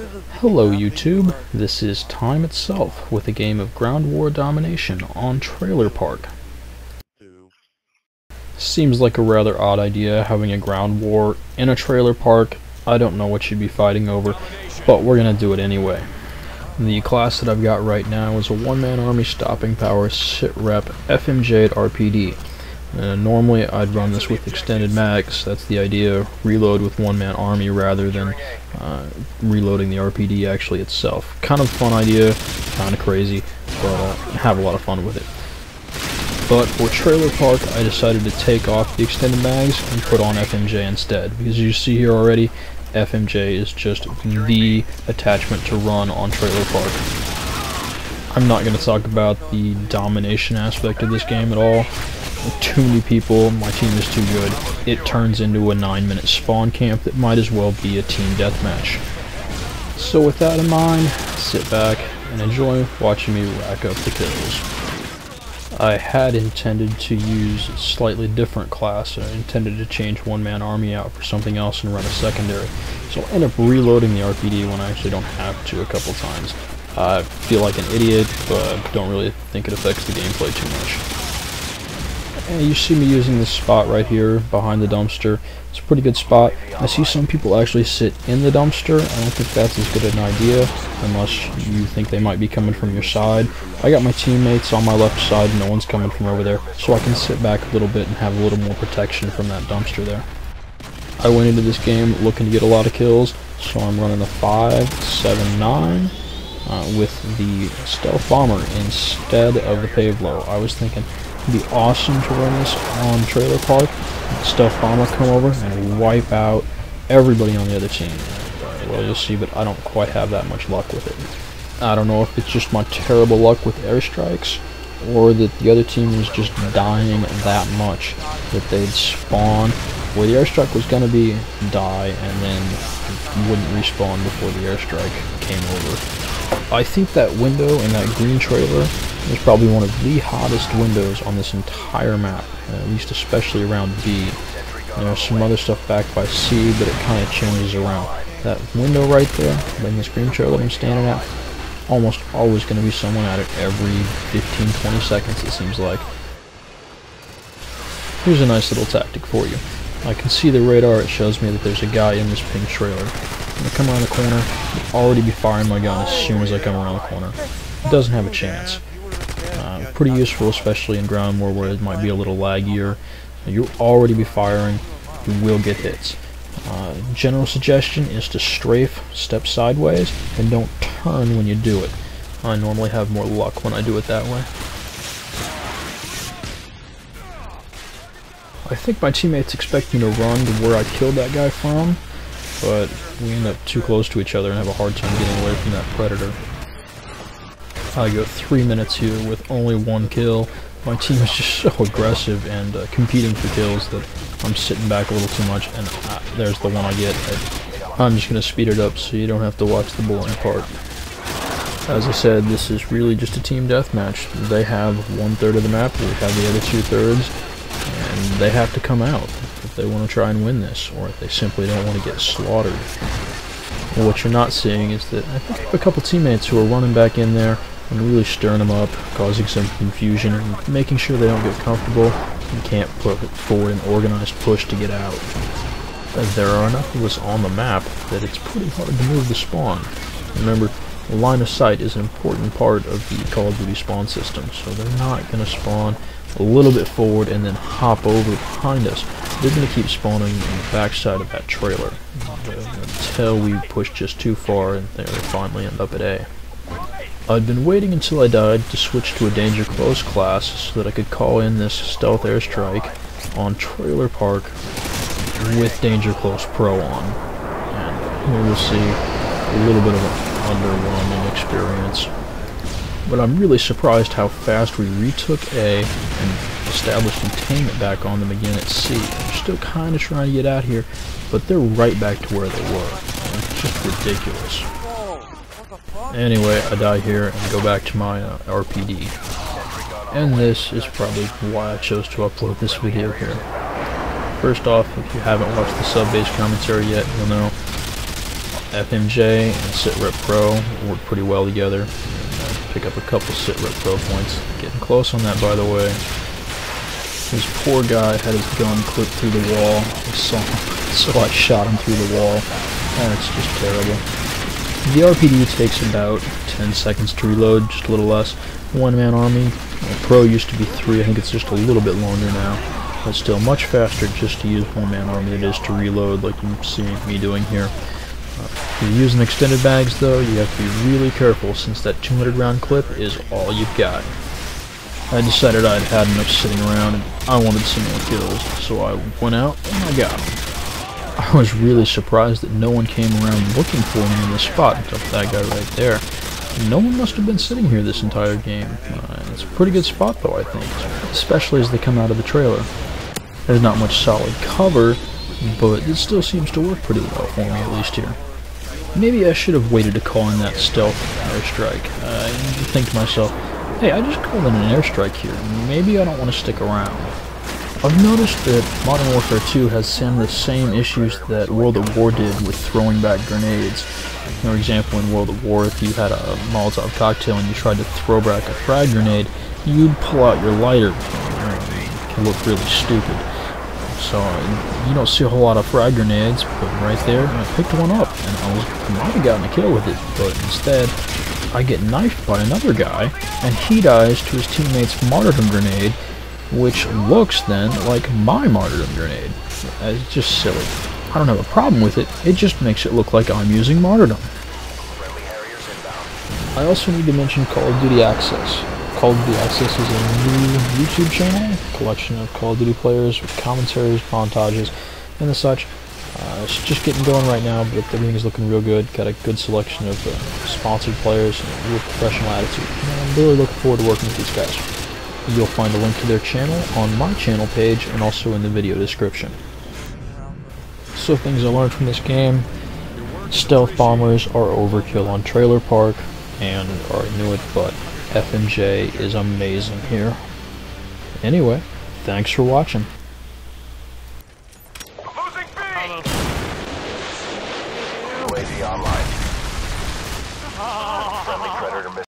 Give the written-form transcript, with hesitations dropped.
Hello YouTube, this is Time Itself with a game of Ground War Domination on Trailer Park. Seems like a rather odd idea having a ground war in a trailer park. I don't know what you'd be fighting over, but we're gonna do it anyway. The class that I've got right now is a one-man army stopping power sit rep FMJ at RPD. Normally I'd run this with extended mags. That's the idea, reload with one-man army rather than reloading the RPD actually itself. Kind of fun idea, kind of crazy, but have a lot of fun with it. But for Trailer Park I decided to take off the extended mags and put on FMJ instead, because as you see here already, FMJ is just the attachment to run on Trailer Park. I'm not going to talk about the domination aspect of this game at all. Too many people, my team is too good. It turns into a 9-minute spawn camp that might as well be a team deathmatch. So with that in mind, sit back and enjoy watching me rack up the kills. I had intended to use a slightly different class. I intended to change one-man army out for something else and run a secondary. So I'll end up reloading the RPD when I actually don't have to a couple times. I feel like an idiot, but don't really think it affects the gameplay too much. And you see me using this spot right here behind the dumpster. It's a pretty good spot. I see some people actually sit in the dumpster. I don't think that's as good an idea unless you think they might be coming from your side. I got my teammates on my left side, no one's coming from over there, so I can sit back a little bit and have a little more protection from that dumpster there. I went into this game looking to get a lot of kills, so I'm running a 5.7.9 with the stealth bomber instead of the pave low. I was thinking it'd be awesome to run this on Trailer Park, stealth bomber come over and wipe out everybody on the other team. Well, you'll see, but I don't quite have that much luck with it. I don't know if it's just my terrible luck with airstrikes, or that the other team was just dying that much that they'd spawn where the airstrike was going to be, die, and then wouldn't respawn before the airstrike came over. I think that window in that green trailer is probably one of the hottest windows on this entire map, at least especially around B. There's some other stuff back by C, but it kind of changes around. That window right there, in this green trailer I'm standing at, almost always going to be someone at it every 15-20 seconds it seems like. Here's a nice little tactic for you. I can see the radar, it shows me that there's a guy in this pink trailer. I'm going to come around the corner, I'll already be firing my gun as soon as I come around the corner. It doesn't have a chance. Pretty useful, especially in ground war where it might be a little laggier. You'll already be firing, you will get hits. General suggestion is to strafe, step sideways, and don't turn when you do it. I normally have more luck when I do it that way. I think my teammates expect me to run to where I killed that guy from, but we end up too close to each other and have a hard time getting away from that predator. I go 3 minutes here with only 1 kill. My team is just so aggressive and competing for kills that I'm sitting back a little too much, and there's the one I get. I'm just going to speed it up so you don't have to watch the boring part. As I said, this is really just a team deathmatch. They have 1/3 of the map, we have the other 2/3, and they have to come out if they want to try and win this, or if they simply don't want to get slaughtered. And what you're not seeing is that I think I have a couple teammates who are running back in there and really stirring them up, causing some confusion, and making sure they don't get comfortable and can't put forward an organized push to get out. As there are enough of us on the map that it's pretty hard to move the spawn. Remember, line of sight is an important part of the Call of Duty spawn system, so they're not going to spawn a little bit forward and then hop over behind us. They're going to keep spawning on the backside of that trailer until we push just too far and they finally end up at A. I'd been waiting until I died to switch to a Danger Close class so that I could call in this stealth airstrike on Trailer Park with Danger Close Pro on. And here we'll see a little bit of an underwhelming experience. But I'm really surprised how fast we retook A and established containment back on them again at C. They're still kind of trying to get out here, but they're right back to where they were. It's just ridiculous. Anyway, I die here and go back to my RPD. And this is probably why I chose to upload this video here. First off, if you haven't watched the sub-base commentary yet, you'll know FMJ and Sitrep Pro work pretty well together. Pick up a couple Sitrep Pro points. Getting close on that, by the way. This poor guy had his gun clipped through the wall. I saw him, so I shot him through the wall. And it's just terrible. The RPD takes about 10 seconds to reload, just a little less. One-man army. Pro used to be 3, I think it's just a little bit longer now. But still much faster just to use one-man army than it is to reload, like you see me doing here. If you're using extended bags though, you have to be really careful since that 200 round clip is all you've got. I decided I'd had enough sitting around and I wanted some more kills, so I went out and I got them. I was really surprised that no one came around looking for me in this spot, except for that guy right there. No one must have been sitting here this entire game. It's a pretty good spot though, I think, especially as they come out of the trailer. There's not much solid cover, but it still seems to work pretty well for me, at least here. Maybe I should have waited to call in that stealth airstrike. I think to myself, hey, I just called in an airstrike here. Maybe I don't want to stick around. I've noticed that Modern Warfare 2 has some of the same issues that World at War did with throwing back grenades. For example, in World at War, if you had a Molotov cocktail and you tried to throw back a frag grenade, you'd pull out your lighter. It can look really stupid. So you don't see a whole lot of frag grenades, but right there, I picked one up, and I might have gotten a kill with it, but instead, I get knifed by another guy, and he dies to his teammate's martyrdom grenade, which looks then like my martyrdom grenade. It's just silly. I don't have a problem with it, it just makes it look like I'm using martyrdom. I also need to mention Call of Duty Access. Call of Duty Access is a new YouTube channel, a collection of Call of Duty players with commentaries, montages, and the such. It's just getting going right now, but everything is looking real good. Got a good selection of sponsored players and a real professional attitude. And I'm really looking forward to working with these guys. You'll find a link to their channel on my channel page and also in the video description. So things I learned from this game: stealth bombers are overkill on Trailer Park, and I already knew it, but FMJ is amazing here. Anyway, thanks for watching. UAV online. Friendly Predator